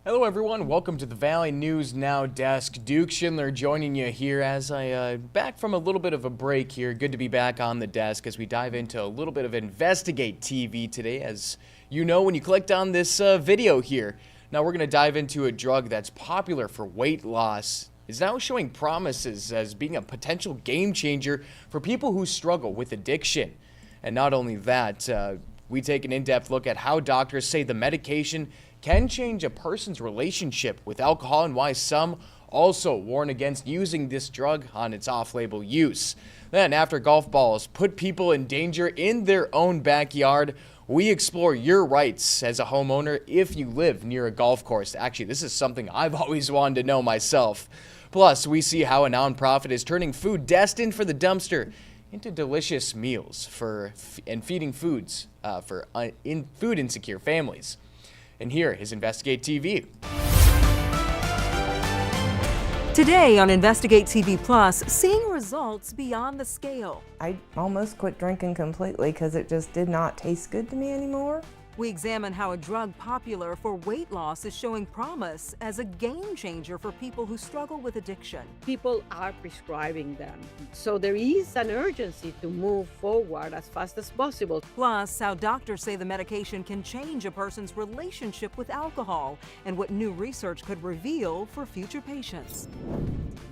Hello everyone, welcome to the Valley News Now desk. Duke Schindler joining you here as I back from a little bit of a break here. Good to be back on the desk as we dive into a little bit of Investigate TV today. As you know, when you clicked on this video here, now we're going to dive into a drug that's popular for weight loss. Is now showing promises as being a potential game changer for people who struggle with addiction. And not only that, we take an in-depth look at how doctors say the medication can change a person's relationship with alcohol and why some also warn against using this drug on its off-label use. Then, after golf balls put people in danger in their own backyard, we explore your rights as a homeowner if you live near a golf course. Actually, this is something I've always wanted to know myself. Plus, we see how a nonprofit is turning food destined for the dumpster into delicious meals and feeding foods for food insecure families. And here is Investigate TV. Today on Investigate TV Plus, seeing results beyond the scale. I almost quit drinking completely because it just did not taste good to me anymore. We examine how a drug popular for weight loss is showing promise as a game changer for people who struggle with addiction. People are prescribing them, so there is an urgency to move forward as fast as possible. Plus, how doctors say the medication can change a person's relationship with alcohol and what new research could reveal for future patients.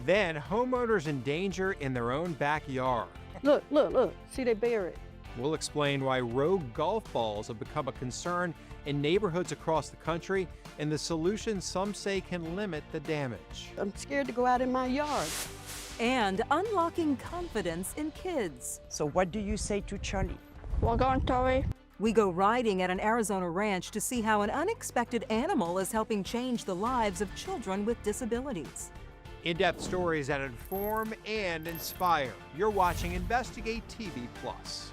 Then, homeowners in danger in their own backyard. Look, see, they bear it. We'll explain why rogue golf balls have become a concern in neighborhoods across the country and the solution some say can limit the damage. I'm scared to go out in my yard. And unlocking confidence in kids. So what do you say to Charlie? Walk on, Tori. We go riding at an Arizona ranch to see how an unexpected animal is helping change the lives of children with disabilities. In-depth stories that inform and inspire. You're watching Investigate TV Plus.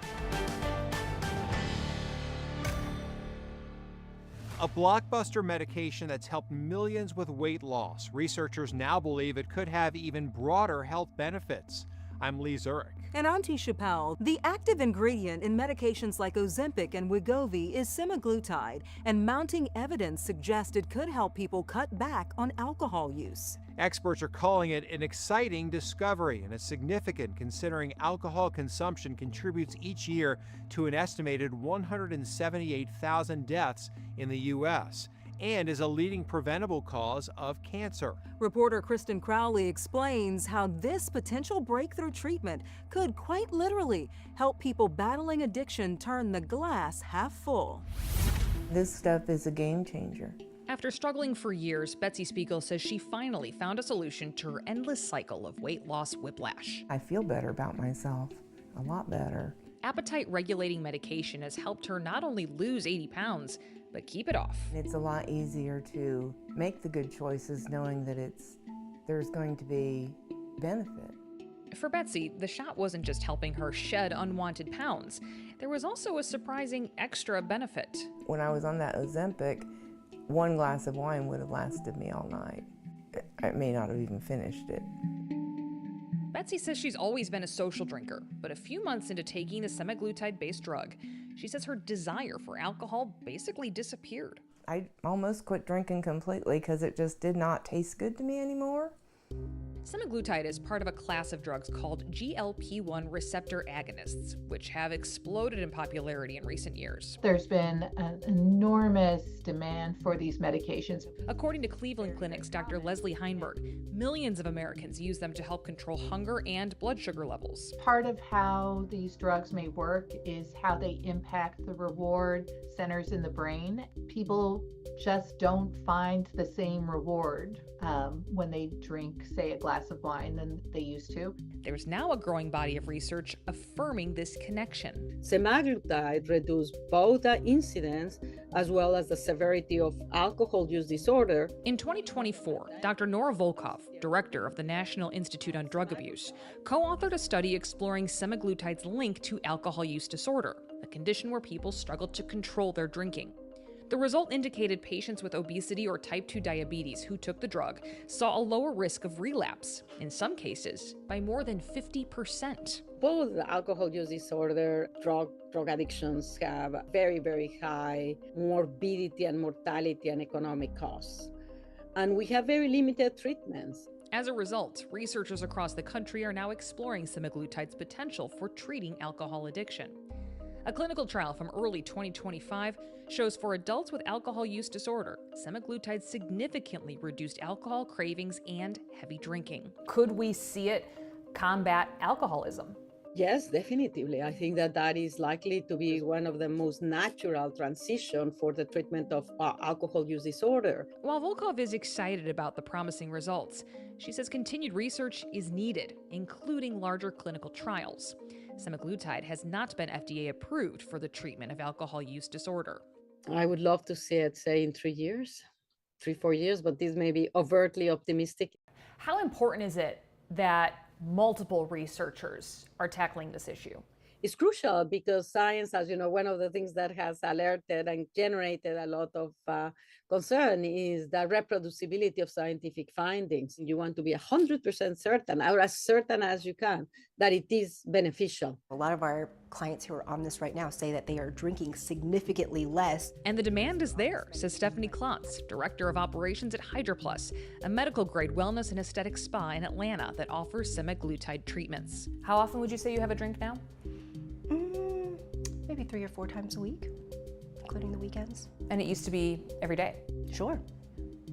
A blockbuster medication that's helped millions with weight loss. Researchers now believe it could have even broader health benefits. I'm Lee Zurich. And Auntie Chappelle, the active ingredient in medications like Ozempic and Wegovy is semaglutide, and mounting evidence suggests it could help people cut back on alcohol use. Experts are calling it an exciting discovery, and it's significant considering alcohol consumption contributes each year to an estimated 178,000 deaths in the U.S. and is a leading preventable cause of cancer. Reporter Kristen Crowley explains how this potential breakthrough treatment could quite literally help people battling addiction turn the glass half full. This stuff is a game changer. After struggling for years, Betsy Spiegel says she finally found a solution to her endless cycle of weight loss whiplash. I feel better about myself, a lot better. Appetite-regulating medication has helped her not only lose 80 pounds, but keep it off. It's a lot easier to make the good choices knowing that there's going to be benefit. For Betsy, the shot wasn't just helping her shed unwanted pounds. There was also a surprising extra benefit. When I was on that Ozempic, one glass of wine would have lasted me all night. I may not have even finished it. Betsy says she's always been a social drinker, but a few months into taking the semaglutide-based drug, she says her desire for alcohol basically disappeared. I almost quit drinking completely because it just did not taste good to me anymore. Semaglutide is part of a class of drugs called GLP-1 receptor agonists, which have exploded in popularity in recent years. There's been an enormous demand for these medications. According to Cleveland Clinic's Dr. Leslie Heinberg, millions of Americans use them to help control hunger and blood sugar levels. Part of how these drugs may work is how they impact the reward centers in the brain. People just don't find the same reward when they drink, say, a glass of wine than they used to. There's now a growing body of research affirming this connection. Semaglutide reduced both the incidence as well as the severity of alcohol use disorder. In 2024, Dr. Nora Volkov, director of the National Institute on Drug Abuse, co-authored a study exploring semaglutide's link to alcohol use disorder, a condition where people struggle to control their drinking. The result indicated patients with obesity or type 2 diabetes who took the drug saw a lower risk of relapse, in some cases by more than 50%. Both the alcohol use disorder, drug addictions have very, very high morbidity and mortality and economic costs. and we have very limited treatments. As a result, researchers across the country are now exploring semaglutide's potential for treating alcohol addiction. A clinical trial from early 2025 shows for adults with alcohol use disorder, semaglutide significantly reduced alcohol cravings and heavy drinking. Could we see it combat alcoholism? Yes, definitively. I think that that is likely to be one of the most natural transition for the treatment of alcohol use disorder. While Volkov is excited about the promising results, she says continued research is needed, including larger clinical trials. Semaglutide has not been FDA approved for the treatment of alcohol use disorder. I would love to see it, say, in 3 years, 4 years, but this may be overtly optimistic. How important is it that multiple researchers are tackling this issue? It's crucial because science, as you know, one of the things that has alerted and generated a lot of concern is the reproducibility of scientific findings. You want to be 100% certain, or as certain as you can, that it is beneficial. A lot of our clients who are on this right now say that they are drinking significantly less. And the demand is there, says Stephanie Klontz, Director of Operations at HydraPlus, a medical-grade wellness and aesthetic spa in Atlanta that offers semaglutide treatments. How often would you say you have a drink now? Maybe 3 or 4 times a week, including the weekends. And it used to be every day. Sure.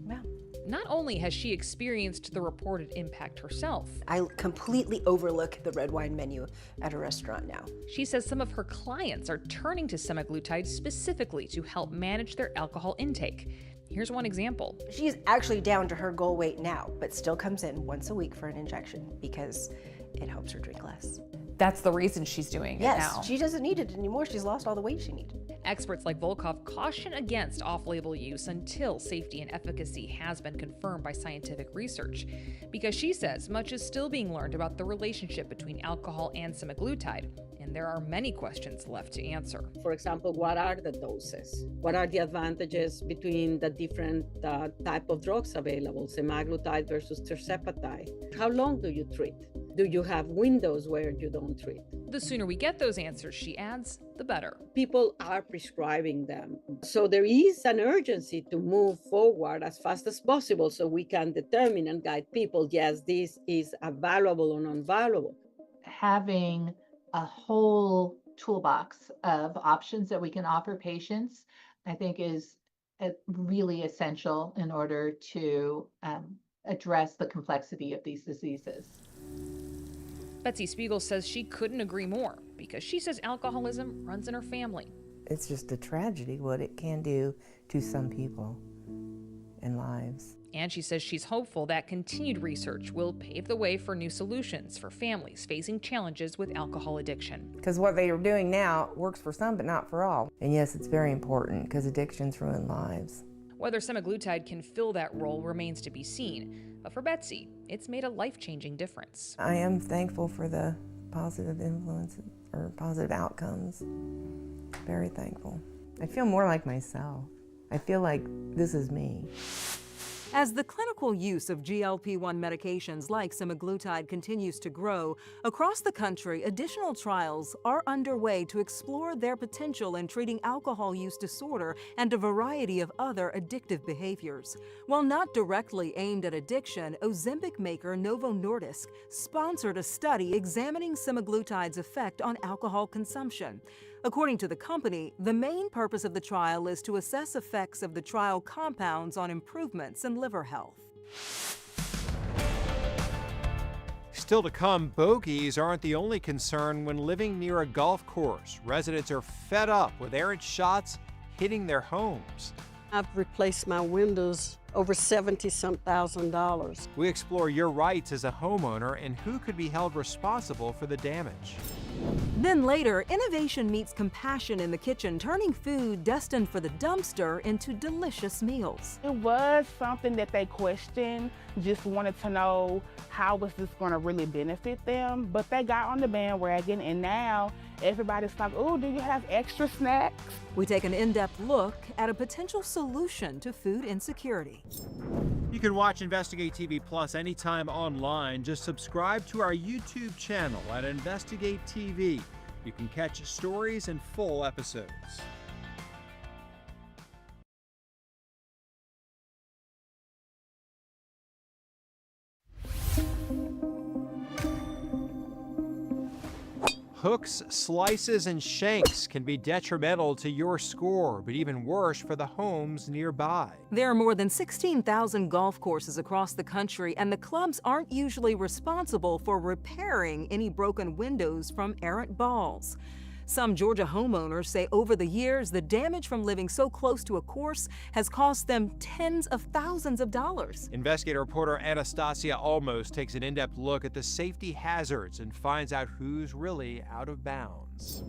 Yeah. Not only has she experienced the reported impact herself, I completely overlook the red wine menu at a restaurant now. she says some of her clients are turning to semaglutide specifically to help manage their alcohol intake. Here's one example. She's actually down to her goal weight now, but still comes in once a week for an injection because it helps her drink less. That's the reason she's doing it now. Yes, she doesn't need it anymore. She's lost all the weight she needed. Experts like Volkov caution against off-label use until safety and efficacy has been confirmed by scientific research, because she says much is still being learned about the relationship between alcohol and semaglutide, and there are many questions left to answer. For example, what are the doses? What are the advantages between the different type of drugs available, semaglutide versus tirzepatide? How long do you treat? Do you have windows where you don't treat? The sooner we get those answers, she adds, the better. People are prescribing them. So there is an urgency to move forward as fast as possible so we can determine and guide people, yes, this is a valuable or non-valuable. Having a whole toolbox of options that we can offer patients, I think is really essential in order to address the complexity of these diseases. Betsy Spiegel says she couldn't agree more because she says alcoholism runs in her family. It's just a tragedy what it can do to some people and lives. And she says she's hopeful that continued research will pave the way for new solutions for families facing challenges with alcohol addiction. Because what they are doing now works for some but not for all. And yes, it's very important because addictions ruin lives. Whether semaglutide can fill that role remains to be seen, but for Betsy, it's made a life-changing difference. I am thankful for the positive influence or positive outcomes. Very thankful. I feel more like myself. I feel like this is me. As the clinical use of GLP-1 medications like semaglutide continues to grow, across the country, additional trials are underway to explore their potential in treating alcohol use disorder and a variety of other addictive behaviors. While not directly aimed at addiction, Ozempic maker Novo Nordisk sponsored a study examining semaglutide's effect on alcohol consumption. According to the company, the main purpose of the trial is to assess effects of the trial compounds on improvements in liver health. Still to come, bogeys aren't the only concern when living near a golf course. Residents are fed up with errant shots hitting their homes. I've replaced my windows over $70-some thousand. We explore your rights as a homeowner and who could be held responsible for the damage. Then later, innovation meets compassion in the kitchen, turning food destined for the dumpster into delicious meals. It was something that they questioned, just wanted to know how was this going to really benefit them, but they got on the bandwagon and now everybody's like, oh, do you have extra snacks? We take an in-depth look at a potential solution to food insecurity. You can watch Investigate TV Plus anytime online. Just subscribe to our YouTube channel at Investigate TV. You can catch stories and full episodes. Hooks, slices, and shanks can be detrimental to your score, but even worse for the homes nearby. There are more than 16,000 golf courses across the country, and the clubs aren't usually responsible for repairing any broken windows from errant balls. Some Georgia homeowners say over the years, the damage from living so close to a course has cost them tens of thousands of dollars. Investigative reporter Anastasia Almost takes an in-depth look at the safety hazards and finds out who's really out of bounds.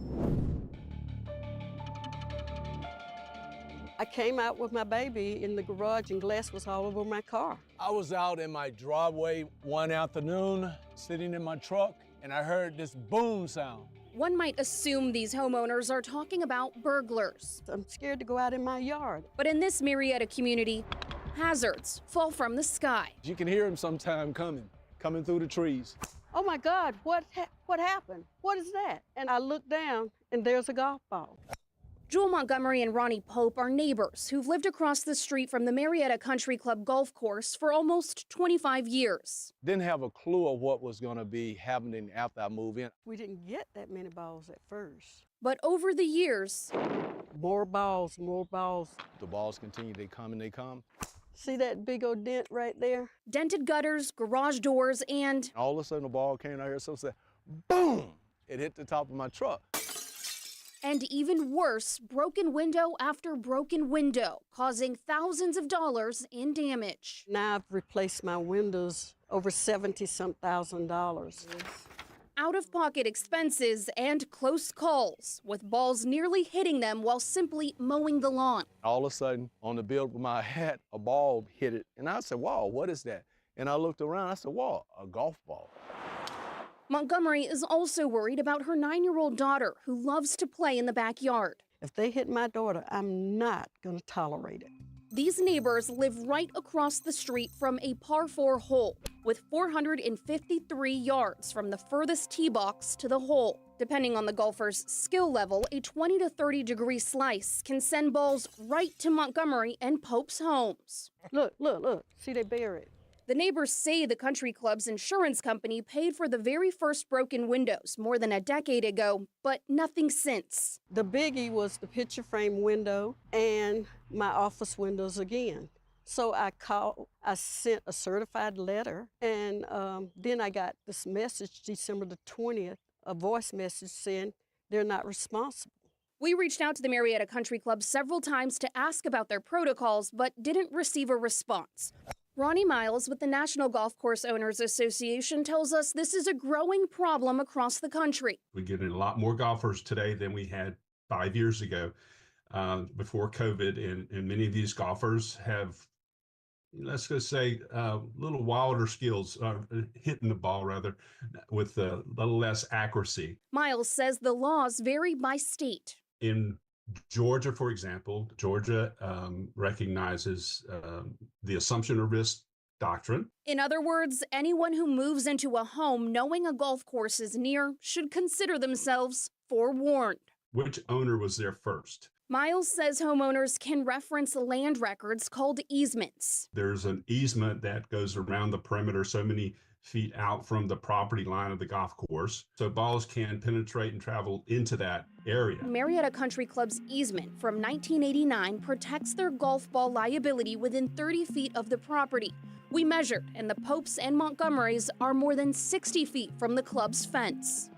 I came out with my baby in the garage and glass was all over my car. I was out in my driveway one afternoon, sitting in my truck, and I heard this boom sound. One might assume these homeowners are talking about burglars. I'm scared to go out in my yard. But in this Marietta community, hazards fall from the sky. You can hear them sometime coming through the trees. Oh my God, what happened? What is that? And I look down and there's a golf ball. Jewel Montgomery and Ronnie Pope are neighbors who've lived across the street from the Marietta Country Club golf course for almost 25 years. Didn't have a clue of what was going to be happening after I moved in. We didn't get that many balls at first. But over the years, more balls, more balls. The balls continue, they come and they come. See that big old dent right there? Dented gutters, garage doors, and all of a sudden the ball came out here, so it said, boom! It hit the top of my truck. And even worse, broken window after broken window, causing thousands of dollars in damage. Now I've replaced my windows over $70-some thousand. Out-of-pocket expenses and close calls, with balls nearly hitting them while simply mowing the lawn. All of a sudden, on the bill of my hat, a ball hit it. And I said, wow, what is that? And I looked around, I said, wow, a golf ball. Montgomery is also worried about her 9-year-old daughter, who loves to play in the backyard. If they hit my daughter, I'm not going to tolerate it. These neighbors live right across the street from a par 4 hole, with 453 yards from the furthest tee box to the hole. Depending on the golfer's skill level, a 20 to 30 degree slice can send balls right to Montgomery and Pope's homes. Look, look, look. See, they bury it. The neighbors say the country club's insurance company paid for the very first broken windows more than a decade ago, but nothing since. The biggie was the picture frame window and my office windows again. So I sent a certified letter, and then I got this message December the 20th, a voice message saying they're not responsible. We reached out to the Marietta Country Club several times to ask about their protocols, but didn't receive a response. Ronnie Miles with the National Golf Course Owners Association tells us this is a growing problem across the country. We get a lot more golfers today than we had 5 years ago before COVID, and many of these golfers have, let's just say, little wilder skills, hitting the ball rather, with a little less accuracy. Miles says the laws vary by state. In Georgia, for example, Georgia recognizes the assumption of risk doctrine. In other words, anyone who moves into a home knowing a golf course is near should consider themselves forewarned. Which owner was there first? Miles says homeowners can reference land records called easements. There's an easement that goes around the perimeter so many feet out from the property line of the golf course, so balls can penetrate and travel into that area. Marietta Country Club's easement from 1989 protects their golf ball liability within 30 feet of the property. We measured, and the Popes and Montgomerys are more than 60 feet from the club's fence.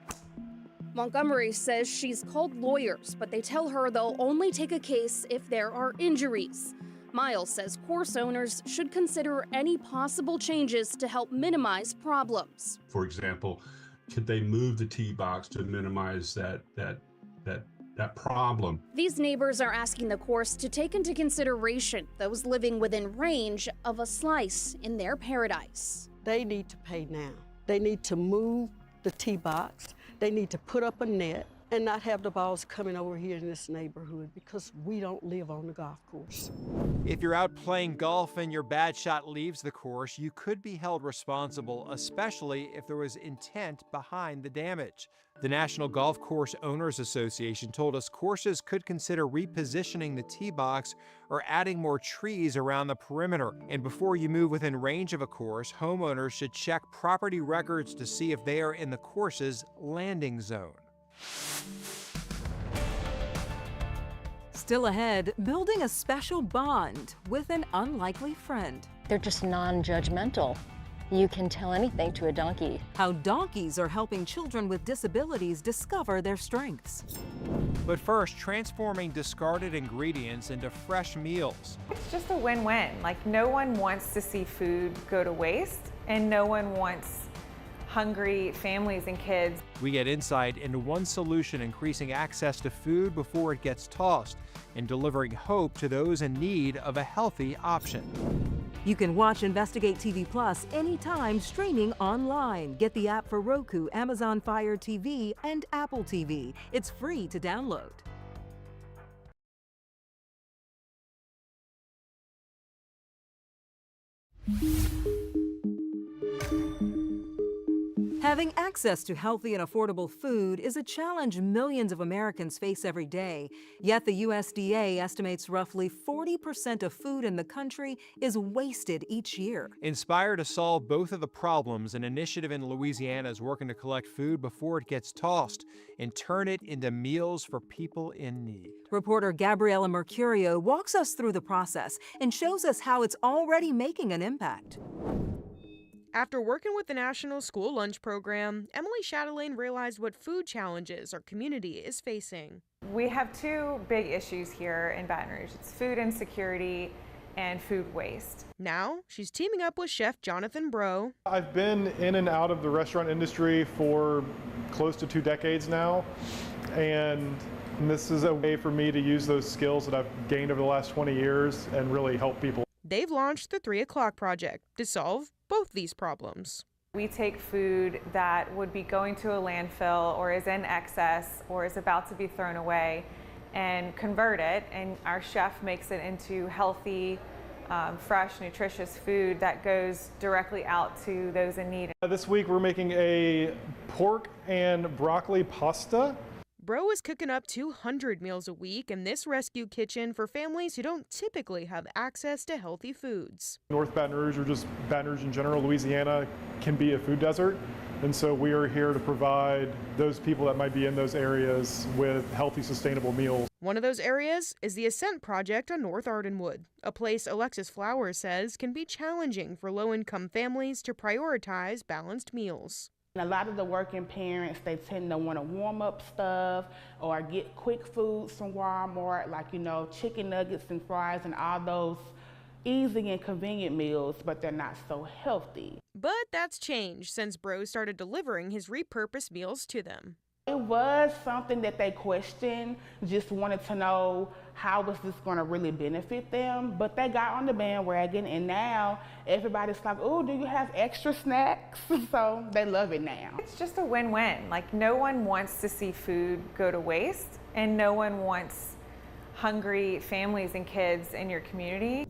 Montgomery says she's called lawyers, but they tell her they'll only take a case if there are injuries. Miles says course owners should consider any possible changes to help minimize problems. For example, could they move the tee box to minimize that problem? These neighbors are asking the course to take into consideration those living within range of a slice in their paradise. They need to pay now. They need to move the tee box. They need to put up a net and not have the balls coming over here in this neighborhood, because we don't live on the golf course. If you're out playing golf and your bad shot leaves the course, you could be held responsible, especially if there was intent behind the damage. The National Golf Course Owners Association told us courses could consider repositioning the tee box or adding more trees around the perimeter. And before you move within range of a course, homeowners should check property records to see if they are in the course's landing zone. Still ahead, building a special bond with an unlikely friend. They're just non-judgmental. You can tell anything to a donkey. How donkeys are helping children with disabilities discover their strengths. But first, transforming discarded ingredients into fresh meals. It's just a win-win. Like, no one wants to see food go to waste, and no one wants hungry families and kids. We get insight into one solution increasing access to food before it gets tossed and delivering hope to those in need of a healthy option. You can watch Investigate TV Plus anytime streaming online. Get the app for Roku, Amazon Fire TV, and Apple TV. It's free to download. Having access to healthy and affordable food is a challenge millions of Americans face every day. Yet the USDA estimates roughly 40% of food in the country is wasted each year. Inspired to solve both of the problems, an initiative in Louisiana is working to collect food before it gets tossed and turn it into meals for people in need. Reporter Gabriela Mercurio walks us through the process and shows us how it's already making an impact. After working with the National School Lunch Program, Emily Chatelaine realized what food challenges our community is facing. We have two big issues here in Baton Rouge. It's food insecurity and food waste. Now, she's teaming up with Chef Jonathan Breaux. I've been in and out of the restaurant industry for close to 2 decades now, and this is a way for me to use those skills that I've gained over the last 20 years and really help people. They've launched the 3 O'Clock Project to solve both these problems. We take food that would be going to a landfill or is in excess or is about to be thrown away and convert it, and our chef makes it into healthy, fresh, nutritious food that goes directly out to those in need. This week we're making a pork and broccoli pasta. Breaux is cooking up 200 meals a week in this rescue kitchen for families who don't typically have access to healthy foods. North Baton Rouge, or just Baton Rouge in general, Louisiana, can be a food desert. And so we are here to provide those people that might be in those areas with healthy, sustainable meals. One of those areas is the Ascent Project on North Ardenwood, a place Alexis Flowers says can be challenging for low-income families to prioritize balanced meals. A lot of the working parents, they tend to want to warm up stuff or get quick foods from Walmart, like, chicken nuggets and fries and all those easy and convenient meals, but they're not so healthy. But that's changed since Breaux started delivering his repurposed meals to them. It was something that they questioned, just wanted to know how was this going to really benefit them, but they got on the bandwagon, and now everybody's like, oh, do you have extra snacks? So they love it now. It's just a win-win. Like, no one wants to see food go to waste, and no one wants hungry families and kids in your community.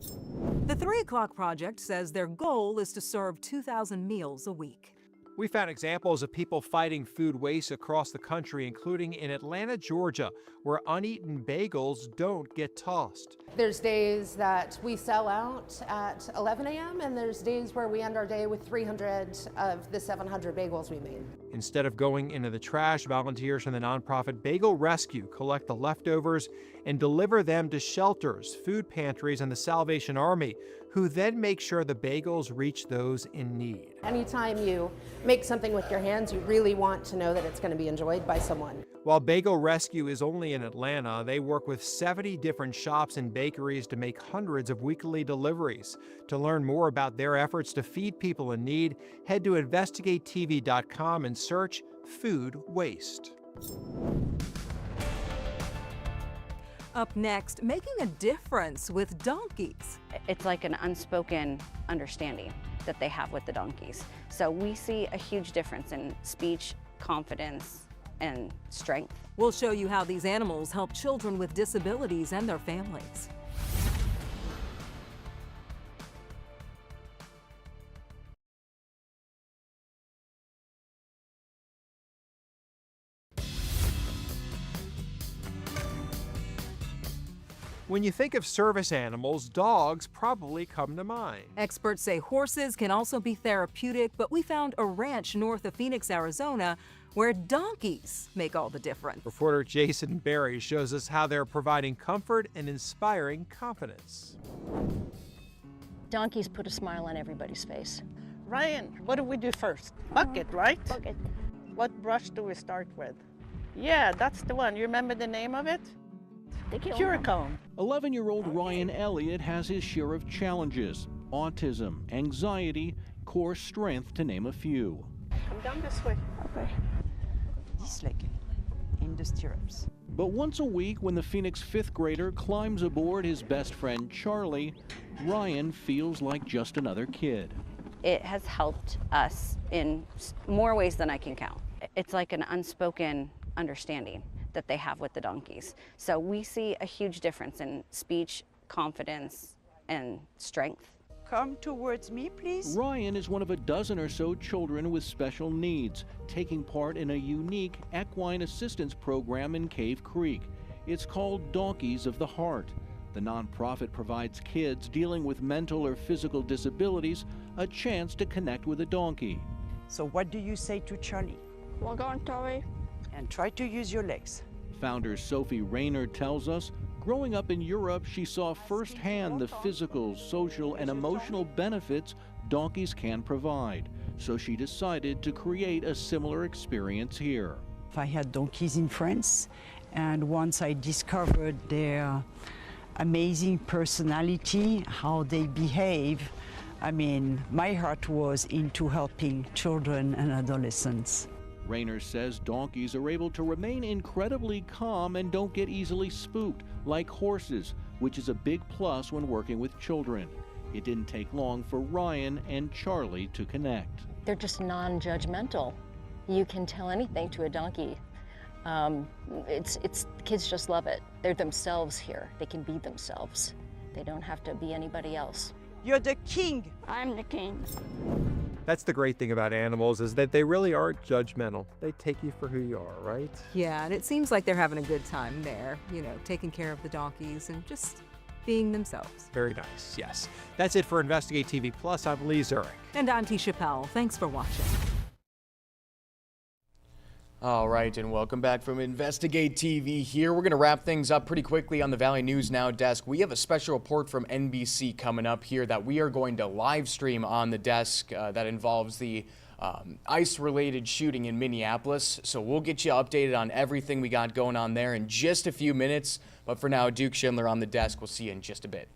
The 3 O'Clock Project says their goal is to serve 2,000 meals a week. We found examples of people fighting food waste across the country, including in Atlanta, Georgia, where uneaten bagels don't get tossed. There's days that we sell out at 11 a.m. and there's days where we end our day with 300 of the 700 bagels we made. Instead of going into the trash, volunteers from the nonprofit Bagel Rescue collect the leftovers and deliver them to shelters, food pantries, and the Salvation Army, who then make sure the bagels reach those in need. Anytime you make something with your hands, you really want to know that it's going to be enjoyed by someone. While Bagel Rescue is only in Atlanta, they work with 70 different shops and bakeries to make hundreds of weekly deliveries. To learn more about their efforts to feed people in need, head to InvestigateTV.com and search food waste. Up next, making a difference with donkeys. It's like an unspoken understanding that they have with the donkeys. So we see a huge difference in speech, confidence, and strength. We'll show you how these animals help children with disabilities and their families. When you think of service animals, dogs probably come to mind. Experts say horses can also be therapeutic, but we found a ranch north of Phoenix, Arizona, where donkeys make all the difference. Reporter Jason Berry shows us how they're providing comfort and inspiring confidence. Donkeys put a smile on everybody's face. Ryan, what do we do first? Bucket, right? Bucket. What brush do we start with? Yeah, that's the one. You remember the name of it? Curicone. 11-year-old Ryan Elliott has his share of challenges: autism, anxiety, core strength, to name a few. Come down this way. Okay. This leg in the stirrups. But once a week, when the Phoenix 5th grader climbs aboard his best friend Charlie, Ryan feels like just another kid. It has helped us in more ways than I can count. It's like an unspoken understanding that they have with the donkeys. So we see a huge difference in speech, confidence, and strength. Come towards me, please. Ryan is one of a dozen or so children with special needs, taking part in a unique equine assistance program in Cave Creek. It's called Donkeys of the Heart. The nonprofit provides kids dealing with mental or physical disabilities a chance to connect with a donkey. So what do you say to Charlie? Walk on, Charlie. And try to use your legs. Founder Sophie Rayner tells us, growing up in Europe, she saw firsthand the physical, social, and emotional benefits donkeys can provide. So she decided to create a similar experience here. I had donkeys in France, and once I discovered their amazing personality, how they behave, I mean, my heart was into helping children and adolescents. Rayner says donkeys are able to remain incredibly calm and don't get easily spooked, like horses, which is a big plus when working with children. It didn't take long for Ryan and Charlie to connect. They're just non-judgmental. You can tell anything to a donkey. Kids just love it. They're themselves here. They can be themselves. They don't have to be anybody else. You're the king. I'm the king. That's the great thing about animals, is that they really aren't judgmental. They take you for who you are, right? Yeah, and it seems like they're having a good time there, taking care of the donkeys and just being themselves. Very nice, yes. That's it for Investigate TV Plus. I'm Lee Zurich. And I'm T. Chappelle. Thanks for watching. All right, and welcome back from Investigate TV here. We're going to wrap things up pretty quickly on the Valley News Now desk. We have a special report from NBC coming up here that we are going to live stream on the desk that involves the ICE-related shooting in Minneapolis. So we'll get you updated on everything we got going on there in just a few minutes. But for now, Duke Schindler on the desk. We'll see you in just a bit.